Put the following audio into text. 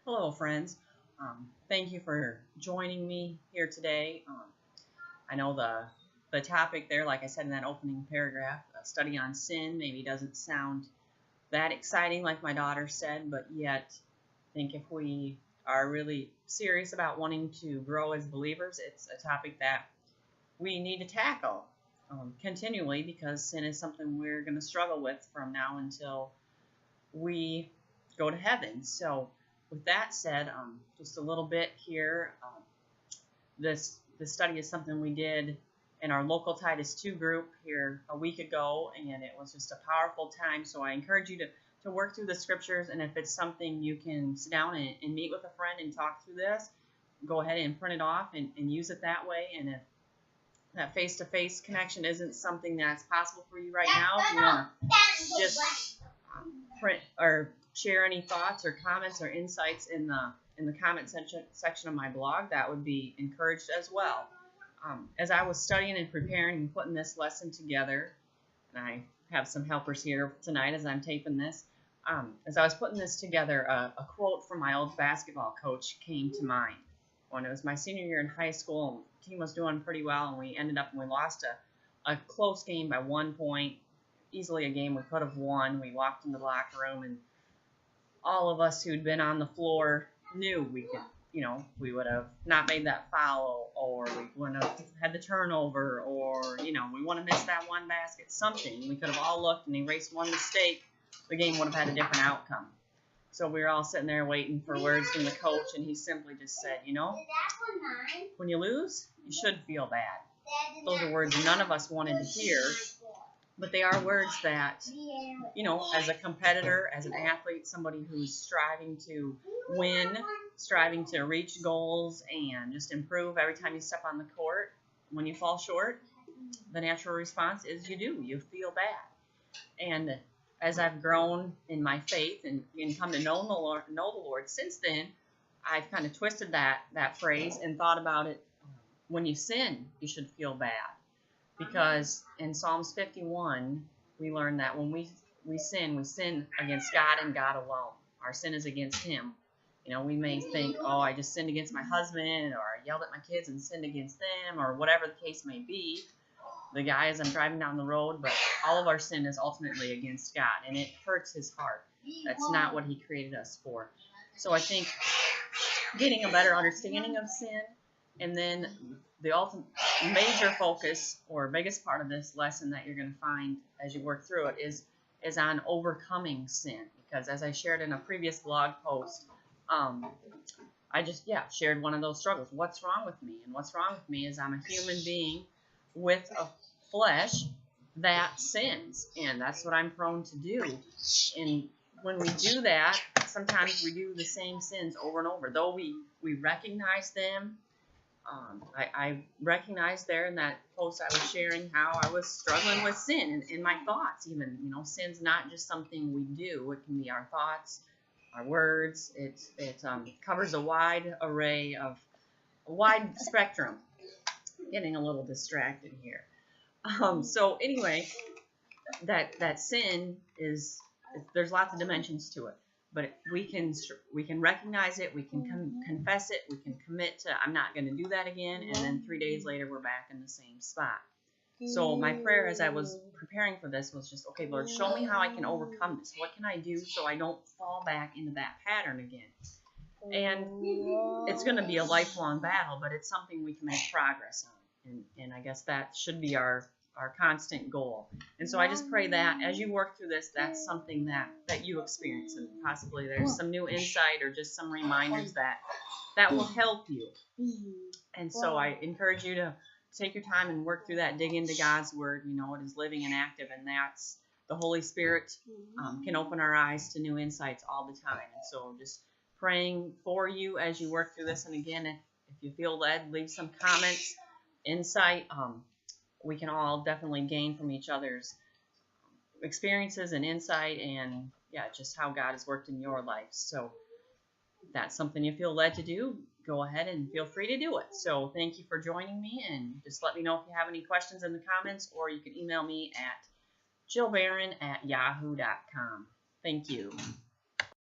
Hello, friends. Thank you for joining me here today. I know the topic there, like I said in that opening paragraph, a study on sin, maybe doesn't sound that exciting, like my daughter said, but yet I think if we are really serious about wanting to grow as believers, it's a topic that we need to tackle continually because sin is something we're going to struggle with from now until we go to heaven. So, with that said, just a little bit here. This study is something we did in our local Titus 2 group here a week ago, and it was just a powerful time. So I encourage you to work through the scriptures, and if it's something you can sit down and meet with a friend and talk through this, go ahead and print it off and use it that way. And if that face-to-face connection isn't something that's possible for you right now, if you want to just print or share any thoughts or comments or insights in the comment section of my blog, that would be encouraged as well. As I was studying and preparing and putting this lesson together, and I have some helpers here tonight as I'm taping this, as I was putting this together, a quote from my old basketball coach came to mind. When it was my senior year in high school, the team was doing pretty well, and we lost a close game by 1 point, easily a game we could have won. We walked in the locker room, and all of us who'd been on the floor knew we could, we would have not made that foul, or we wouldn't have had the turnover, or, we wouldn't have missed that one basket, something. We could have all looked and erased one mistake. The game would have had a different outcome. So we were all sitting there waiting for words from the coach, and he simply just said, when you lose, you should feel bad. Those are words none of us wanted to hear, but they are words that, as a competitor, as an athlete, somebody who's striving to win, striving to reach goals and just improve every time you step on the court, when you fall short, the natural response is you feel bad. And as I've grown in my faith and come to know the Lord since then, I've kind of twisted that phrase and thought about it. When you sin, you should feel bad. Because in Psalms 51, we learn that when we sin against God and God alone. Our sin is against Him. We may think, I just sinned against my husband, or I yelled at my kids and sinned against them, or whatever the case may be. The guy as I'm driving down the road, but all of our sin is ultimately against God, and it hurts His heart. That's not what He created us for. So I think getting a better understanding of sin, and then the ultimate major focus or biggest part of this lesson that you're going to find as you work through it is on overcoming sin. Because as I shared in a previous blog post, I just shared one of those struggles. What's wrong with me? And what's wrong with me is I'm a human being with a flesh that sins, and that's what I'm prone to do. And when we do that, sometimes we do the same sins over and over. Though we recognize them, I recognized there in that post I was sharing how I was struggling with sin in my thoughts. Even sin's not just something we do; it can be our thoughts, our words. It covers a wide spectrum. Getting a little distracted here. So anyway, that sin is, there's lots of dimensions to it, but we can recognize it, we can confess it, we can commit to I'm not going to do that again, and then 3 days later we're back in the same spot. So my prayer as I was preparing for this was just, okay, Lord, show me how I can overcome this. What can I do so I don't fall back into that pattern again? And it's going to be a lifelong battle, but it's something we can make progress on. And I guess that should be our constant goal. And so I just pray that as you work through this, that's something that you experience. And possibly there's some new insight or just some reminders that will help you. And so I encourage you to take your time and work through that, dig into God's Word. It is living and active, and that's the Holy Spirit can open our eyes to new insights all the time. And so just praying for you as you work through this. And again, if you feel led, leave some comments, insight. We can all definitely gain from each other's experiences and insight, and just how God has worked in your life. So if that's something you feel led to do, go ahead and feel free to do it. So thank you for joining me, and just let me know if you have any questions in the comments, or you can email me at jillbarron@yahoo.com. Thank you.